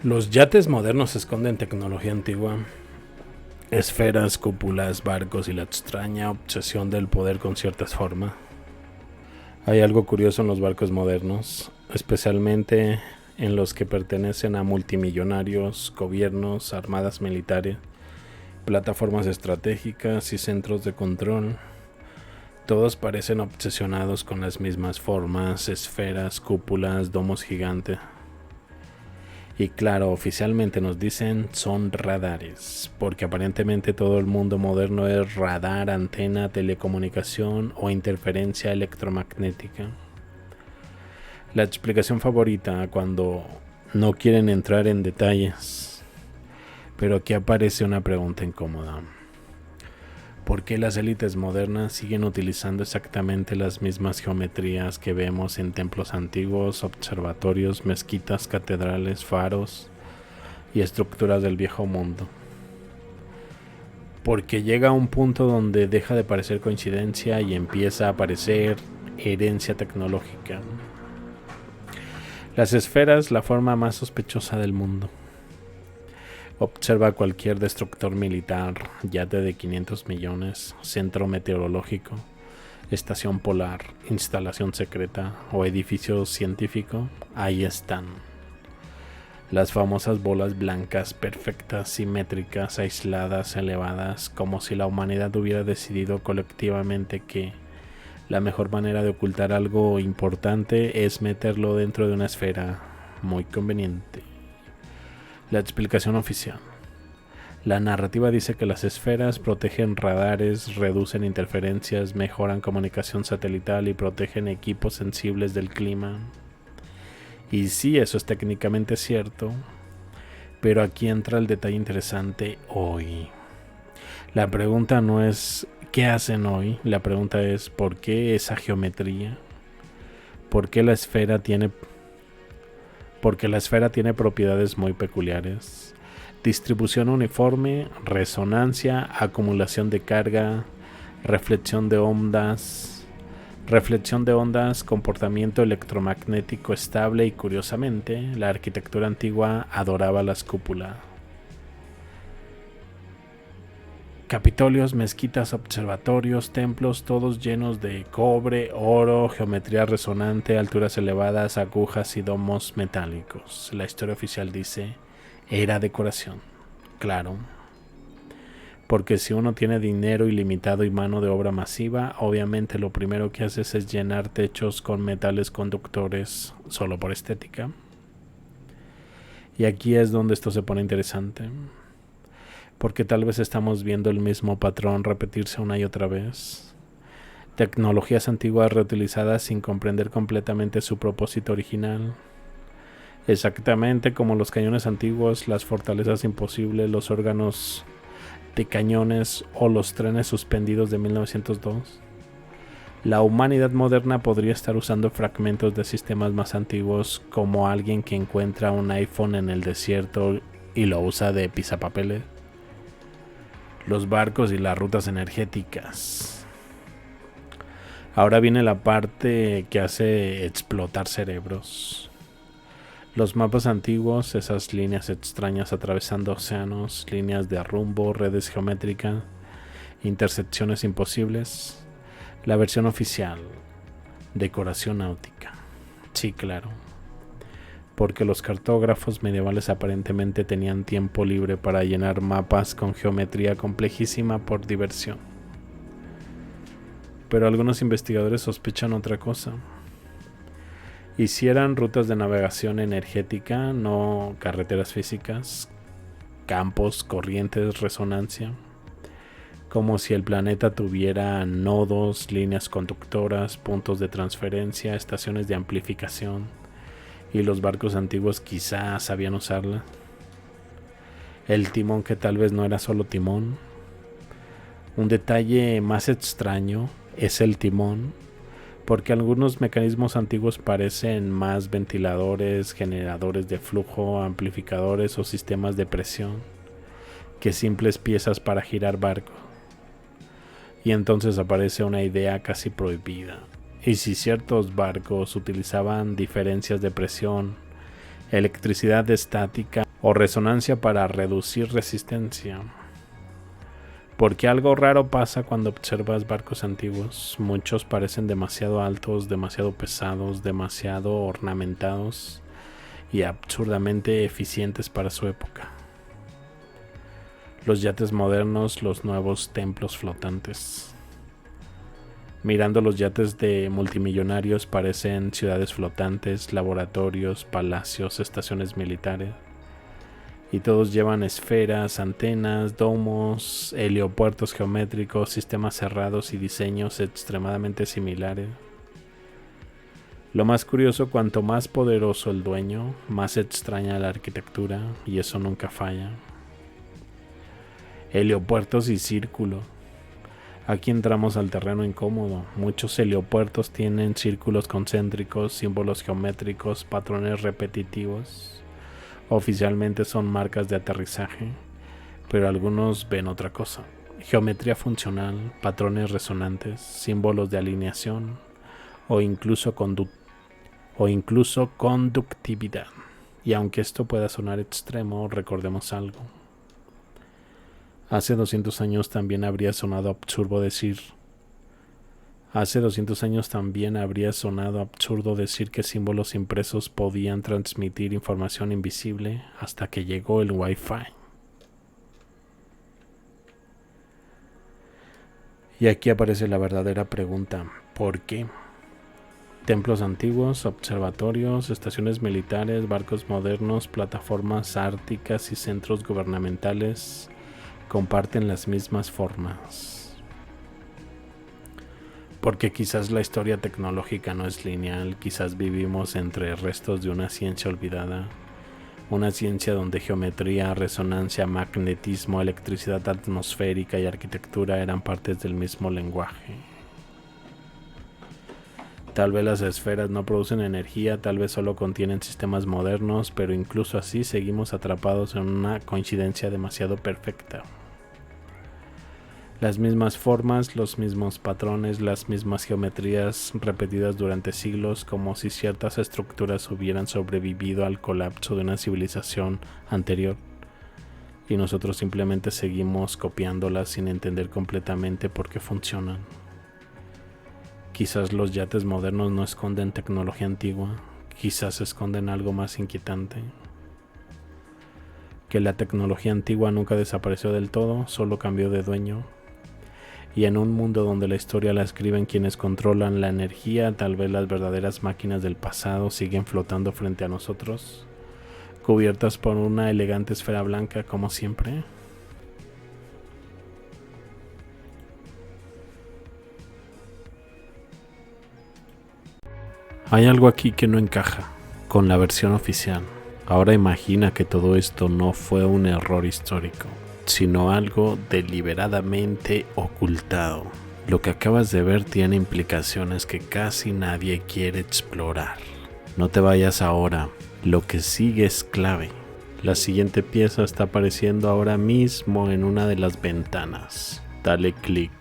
Los yates modernos esconden tecnología antigua, esferas, cúpulas, barcos y la extraña obsesión del poder con ciertas formas. Hay algo curioso en los barcos modernos, especialmente en los que pertenecen a multimillonarios, gobiernos, armadas militares, plataformas estratégicas y centros de control. Todos parecen obsesionados con las mismas formas, esferas, cúpulas, domos gigantes. Y claro, oficialmente nos dicen son radares, porque aparentemente todo el mundo moderno es radar, antena, telecomunicación o interferencia electromagnética. La explicación favorita cuando no quieren entrar en detalles. Pero aquí aparece una pregunta incómoda. ¿Por qué las élites modernas siguen utilizando exactamente las mismas geometrías que vemos en templos antiguos, observatorios, mezquitas, catedrales, faros y estructuras del viejo mundo? Porque llega a un punto donde deja de parecer coincidencia y empieza a parecer herencia tecnológica. Las esferas, la forma más sospechosa del mundo. Observa cualquier destructor militar, yate de 500 millones, centro meteorológico, estación polar, instalación secreta o edificio científico. Ahí están. Las famosas bolas blancas, perfectas, simétricas, aisladas, elevadas, como si la humanidad hubiera decidido colectivamente que la mejor manera de ocultar algo importante es meterlo dentro de una esfera. Muy conveniente. La explicación oficial. La narrativa dice que las esferas protegen radares, reducen interferencias, mejoran comunicación satelital y protegen equipos sensibles del clima. Y sí, eso es técnicamente cierto, pero aquí entra el detalle interesante hoy. La pregunta no es ¿qué hacen hoy? La pregunta es ¿por qué esa geometría? ¿Por qué la esfera tiene propiedades muy peculiares? Distribución uniforme, resonancia, acumulación de carga, reflexión de ondas, comportamiento electromagnético estable y curiosamente, la arquitectura antigua adoraba las cúpulas. Capitolios, mezquitas, observatorios, templos, todos llenos de cobre, oro, geometría resonante, alturas elevadas, agujas y domos metálicos. La historia oficial dice, era decoración. Claro. Porque si uno tiene dinero ilimitado y mano de obra masiva, obviamente lo primero que haces es llenar techos con metales conductores solo por estética. Y aquí es donde esto se pone interesante. Porque tal vez estamos viendo el mismo patrón repetirse una y otra vez. Tecnologías antiguas reutilizadas sin comprender completamente su propósito original. Exactamente como los cañones antiguos, las fortalezas imposibles, los órganos de cañones o los trenes suspendidos de 1902. La humanidad moderna podría estar usando fragmentos de sistemas más antiguos, como alguien que encuentra un iPhone en el desierto y lo usa de pisapapeles. Los barcos y las rutas energéticas. Ahora viene la parte que hace explotar cerebros. Los mapas antiguos, esas líneas extrañas atravesando océanos, líneas de rumbo, redes geométricas, intersecciones imposibles. La versión oficial, decoración náutica. Sí, claro. Porque los cartógrafos medievales aparentemente tenían tiempo libre para llenar mapas con geometría complejísima por diversión. Pero algunos investigadores sospechan otra cosa. Hicieran rutas de navegación energética, no carreteras físicas, campos, corrientes, resonancia. Como si el planeta tuviera nodos, líneas conductoras, puntos de transferencia, estaciones de amplificación. Y los barcos antiguos quizás sabían usarla. El timón que tal vez no era solo timón. Un detalle más extraño es el timón, porque algunos mecanismos antiguos parecen más ventiladores, generadores de flujo, amplificadores o sistemas de presión que simples piezas para girar barcos. Y entonces aparece una idea casi prohibida. Y si ciertos barcos utilizaban diferencias de presión, electricidad estática o resonancia para reducir resistencia. Porque algo raro pasa cuando observas barcos antiguos. Muchos parecen demasiado altos, demasiado pesados, demasiado ornamentados y absurdamente eficientes para su época. Los yates modernos, los nuevos templos flotantes. Mirando los yates de multimillonarios parecen ciudades flotantes, laboratorios, palacios, estaciones militares. Y todos llevan esferas, antenas, domos, heliopuertos geométricos, sistemas cerrados y diseños extremadamente similares. Lo más curioso, cuanto más poderoso el dueño, más extraña la arquitectura, y eso nunca falla. Heliopuertos y círculos. Aquí entramos al terreno incómodo. Muchos heliopuertos tienen círculos concéntricos, símbolos geométricos, patrones repetitivos. Oficialmente son marcas de aterrizaje, pero algunos ven otra cosa. Geometría funcional, patrones resonantes, símbolos de alineación o incluso conductividad. Y aunque esto pueda sonar extremo, recordemos algo. Hace 200 años también habría sonado absurdo decir que símbolos impresos podían transmitir información invisible hasta que llegó el Wi-Fi. Y aquí aparece la verdadera pregunta: ¿por qué? Templos antiguos, observatorios, estaciones militares, barcos modernos, plataformas árticas y centros gubernamentales comparten las mismas formas. Porque quizás la historia tecnológica no es lineal, quizás vivimos entre restos de una ciencia olvidada, una ciencia donde geometría, resonancia, magnetismo, electricidad atmosférica y arquitectura eran partes del mismo lenguaje. Tal vez las esferas no producen energía, tal vez solo contienen sistemas modernos, pero incluso así seguimos atrapados en una coincidencia demasiado perfecta. Las mismas formas, los mismos patrones, las mismas geometrías repetidas durante siglos, como si ciertas estructuras hubieran sobrevivido al colapso de una civilización anterior, y nosotros simplemente seguimos copiándolas sin entender completamente por qué funcionan. Quizás los yates modernos no esconden tecnología antigua, quizás esconden algo más inquietante. Que la tecnología antigua nunca desapareció del todo, solo cambió de dueño. Y en un mundo donde la historia la escriben quienes controlan la energía, tal vez las verdaderas máquinas del pasado siguen flotando frente a nosotros, cubiertas por una elegante esfera blanca como siempre. Hay algo aquí que no encaja con la versión oficial. Ahora imagina que todo esto no fue un error histórico, sino algo deliberadamente ocultado. Lo que acabas de ver tiene implicaciones que casi nadie quiere explorar. No te vayas ahora, lo que sigue es clave. La siguiente pieza está apareciendo ahora mismo en una de las ventanas. Dale clic.